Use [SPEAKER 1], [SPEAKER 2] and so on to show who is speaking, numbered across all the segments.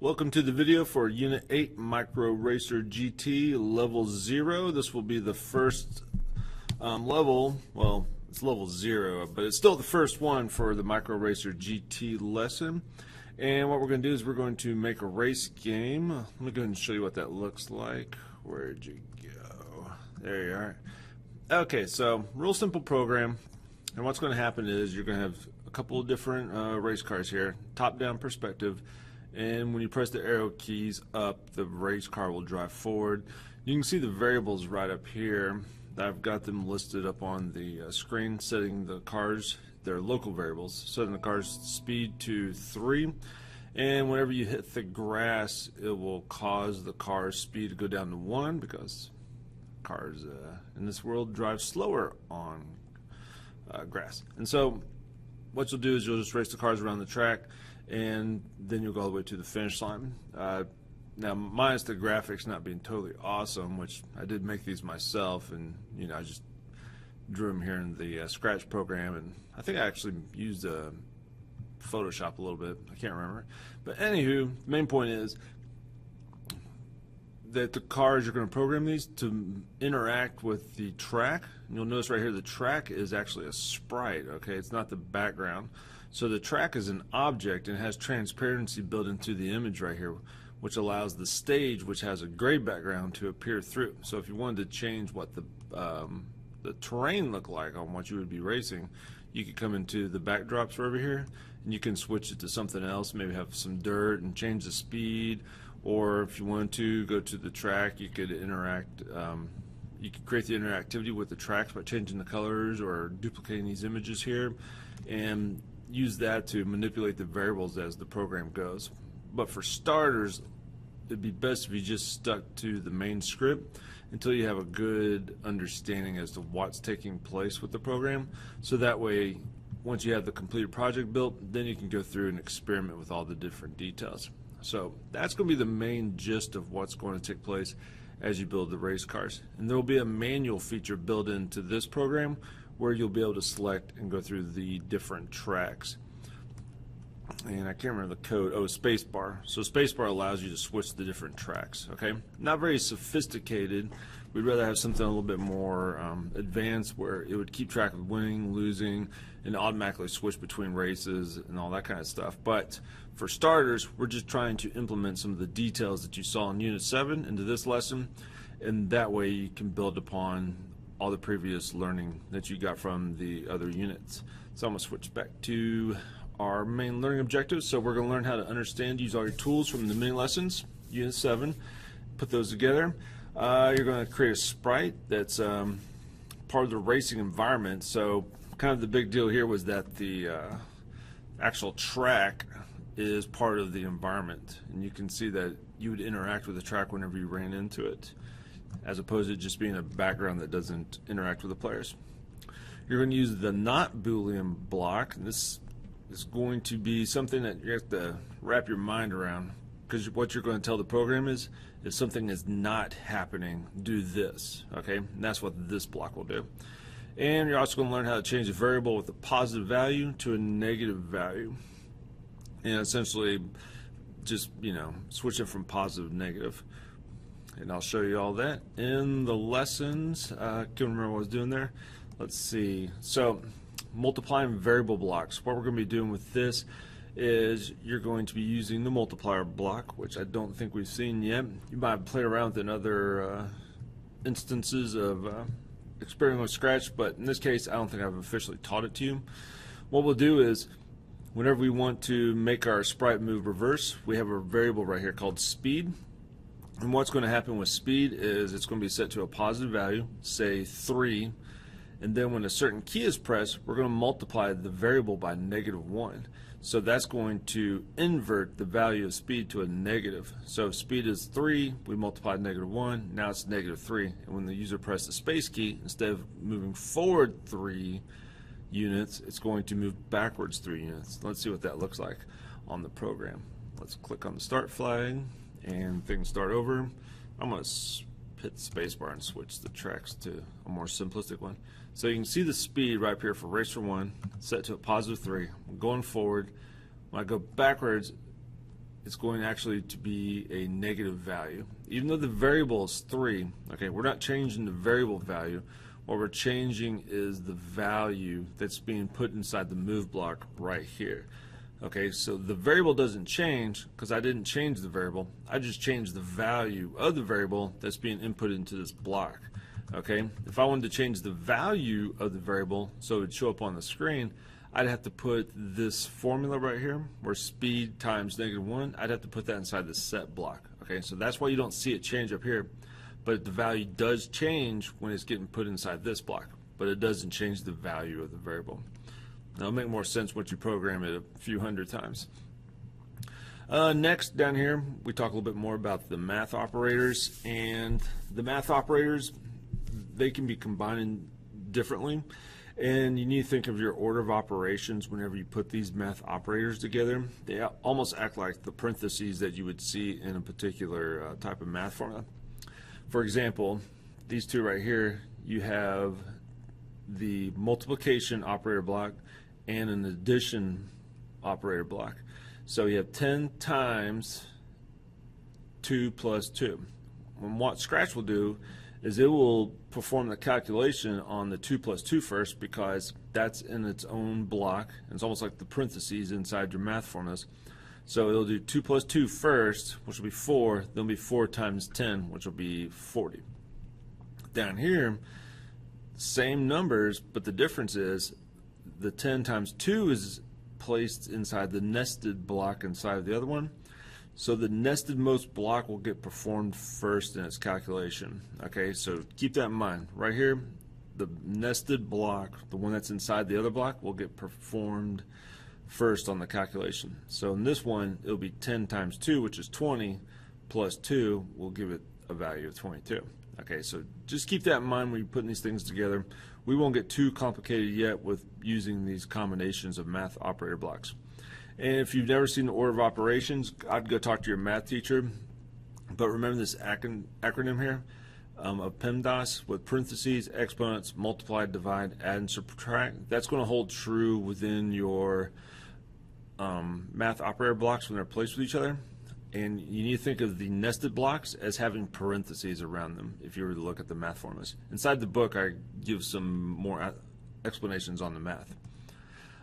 [SPEAKER 1] Welcome to the video for Unit 8 Micro Racer GT Level 0. This will be the first level, well, it's level 0, but it's still the first one for the Micro Racer GT lesson. And what we're going to do is we're going to make a race game. Let me go ahead and show you what that looks like. Where'd you go? There you are. Okay, so real simple program. And what's going to happen is you're going to have a couple of different race cars here, top-down perspective. And when you press the arrow keys up, the race car will drive forward. You can see the variables right up here. I've got them listed up on the screen, setting the cars, their local variables, setting the car's speed to 3. And whenever you hit the grass, it will cause the car's speed to go down to 1 because cars in this world drive slower on grass. And so what you'll do is you'll just race the cars around the track, and then you'll go all the way to the finish line. Now, minus the graphics not being totally awesome, which I did make these myself, and I just drew them here in the Scratch program, and I think I actually used Photoshop a little bit. I can't remember, but anywho, the main point is that the cars, you're going to program these to interact with the track. And you'll notice right here the track is actually a sprite. Okay, it's not the background. So the track is an object and has transparency built into the image right here, which allows the stage, which has a gray background, to appear through. So if you wanted to change what the terrain looked like on what you would be racing, you could come into the backdrops over here and you can switch it to something else, maybe have some dirt and change the speed. Or if you wanted to go to the track, you could interact. You could create the interactivity with the tracks by changing the colors or duplicating these images here, and use that to manipulate the variables as the program goes. But for starters, it'd be best if you just stuck to the main script until you have a good understanding as to what's taking place with the program. So that way, once you have the completed project built, then you can go through and experiment with all the different details. So that's going to be the main gist of what's going to take place as you build the race cars. And there will be a manual feature built into this program where you'll be able to select and go through the different tracks. And I can't remember the code. Oh, spacebar. So spacebar allows you to switch the different tracks. Okay, not very sophisticated. We'd rather have something a little bit more advanced, where it would keep track of winning, losing, and automatically switch between races and all that kind of stuff. But for starters, we're just trying to implement some of the details that you saw in Unit 7 into this lesson, and that way you can build upon all the previous learning that you got from the other units. So I'm going to switch back to our main learning objectives. So we're going to learn how to understand, use all your tools from the mini lessons, Unit 7, put those together. You're going to create a sprite that's part of the racing environment. So kind of the big deal here was that the actual track is part of the environment, and you can see that you would interact with the track whenever you ran into it, as opposed to just being a background that doesn't interact with the players. You're going to use the Not Boolean Block. This is going to be something that you have to wrap your mind around, because what you're going to tell the program is if something is not happening, do this. Okay, and that's what this block will do. And you're also going to learn how to change a variable with a positive value to a negative value, and essentially just switch it from positive to negative. And I'll show you all that in the lessons. I can't remember what I was doing there. Let's see. So multiplying variable blocks. What we're going to be doing with this is you're going to be using the multiplier block, which I don't think we've seen yet. You might have played around with in other instances of experimenting with Scratch, but in this case I don't think I've officially taught it to you. What we'll do is whenever we want to make our sprite move reverse, we have a variable right here called speed. And what's going to happen with speed is it's going to be set to a positive value, say 3, and then when a certain key is pressed, we're going to multiply the variable by -1. So that's going to invert the value of speed to a negative. So if speed is 3, we multiply -1, now it's -3. And when the user presses the space key, instead of moving forward 3 units, it's going to move backwards 3 units. Let's see what that looks like on the program. Let's click on the start flag and things start over. I'm going to hit spacebar and switch the tracks to a more simplistic one. So you can see the speed right up here for Racer 1 set to a +3. I'm going forward. When I go backwards, it's going actually to be a negative value. Even though the variable is 3, okay, we're not changing the variable value. What we're changing is the value that's being put inside the move block right here. Okay, so the variable doesn't change because I didn't change the variable. I just changed the value of the variable that's being input into this block. Okay, if I wanted to change the value of the variable so it would show up on the screen, I'd have to put this formula right here where speed times -1, I'd have to put that inside the set block. Okay, so that's why you don't see it change up here, but the value does change when it's getting put inside this block, but it doesn't change the value of the variable. Now it'll make more sense once you program it a few hundred times. Next, down here, we talk a little bit more about the math operators, and the math operators, they can be combined differently, and you need to think of your order of operations whenever you put these math operators together. They almost act like the parentheses that you would see in a particular type of math formula. For example, these two right here, you have the multiplication operator block and an addition operator block. So you have 10 times 2 plus 2. And what Scratch will do is it will perform the calculation on the 2 plus 2 first, because that's in its own block. It's almost like the parentheses inside your math formulas. So it'll do 2 plus 2 first, which will be 4, then it'll be 4 times 10, which will be 40. Down here, same numbers, but the difference is the 10 times 2 is placed inside the nested block inside of the other one. So the nested most block will get performed first in its calculation. Okay, so keep that in mind. Right here, the nested block, the one that's inside the other block, will get performed first on the calculation. So in this one, it'll be 10 times 2, which is 20, plus 2 will give it a value of 22. Okay, so just keep that in mind when you're putting these things together. We won't get too complicated yet with using these combinations of math operator blocks. And if you've never seen the order of operations, I'd go talk to your math teacher. But remember this acronym here of PEMDAS with parentheses, exponents, multiply, divide, add, and subtract. That's going to hold true within your math operator blocks when they're placed with each other. And you need to think of the nested blocks as having parentheses around them if you were to look at the math formulas. Inside the book, I give some more explanations on the math.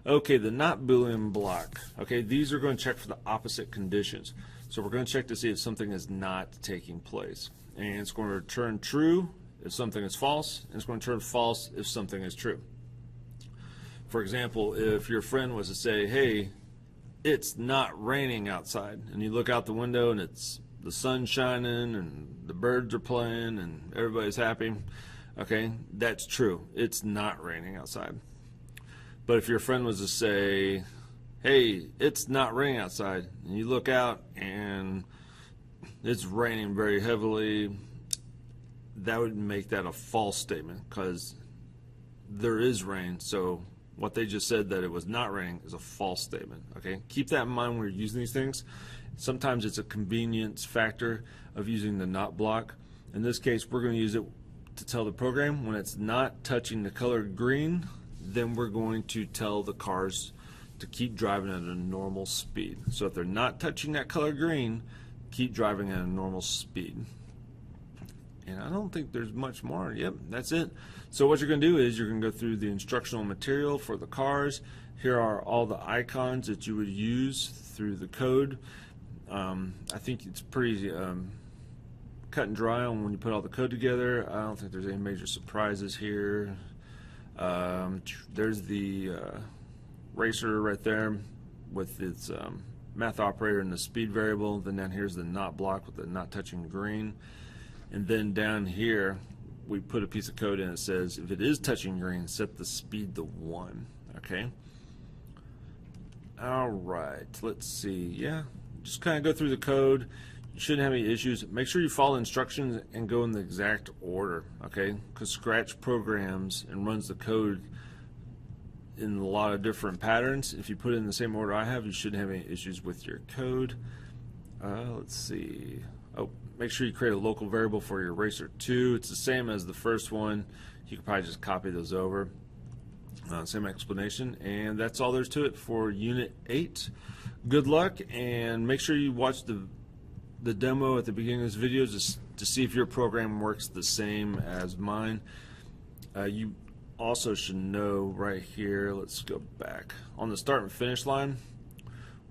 [SPEAKER 1] Okay, the not Boolean block. Okay, these are going to check for the opposite conditions. So we're going to check to see if something is not taking place. And it's going to return true if something is false, and it's going to turn false if something is true. For example, if your friend was to say, hey, it's not raining outside, and you look out the window and it's the sun shining and the birds are playing and everybody's happy, okay, that's true. It's not raining outside. But if your friend was to say, hey, it's not raining outside, and you look out and it's raining very heavily, that would make that a false statement, because there is rain. So what they just said that it was not raining is a false statement. Okay, keep that in mind when you're using these things. Sometimes it's a convenience factor of using the not block. In this case, we're going to use it to tell the program when it's not touching the color green, then we're going to tell the cars to keep driving at a normal speed. So if they're not touching that color green, keep driving at a normal speed. And I don't think there's much more. Yep, that's it. So what you're going to do is you're going to go through the instructional material for the cars. Here are all the icons that you would use through the code. I think it's pretty cut and dry on when you put all the code together. I don't think there's any major surprises here. There's the racer right there with its math operator and the speed variable. Then down here's the not block with the not touching green. And then down here we put a piece of code in that says if it is touching green, set the speed to 1. Okay. Alright, let's see. Yeah, just kind of go through the code. You shouldn't have any issues. Make sure you follow instructions and go in the exact order, okay? Because Scratch programs and runs the code in a lot of different patterns. If you put it in the same order I have, you shouldn't have any issues with your code. Let's see. Oh, make sure you create a local variable for your racer 2. It's the same as the first one. You can probably just copy those over. Same explanation, and that's all there's to it for Unit 8. Good luck, and make sure you watch the demo at the beginning of this video to see if your program works the same as mine. You also should know right here, let's go back. On the start and finish line,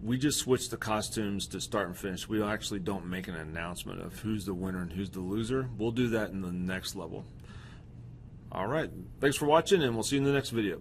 [SPEAKER 1] we just switched the costumes to start and finish. We actually don't make an announcement of who's the winner and who's the loser. We'll do that in the next level. All right, thanks for watching, and we'll see you in the next video.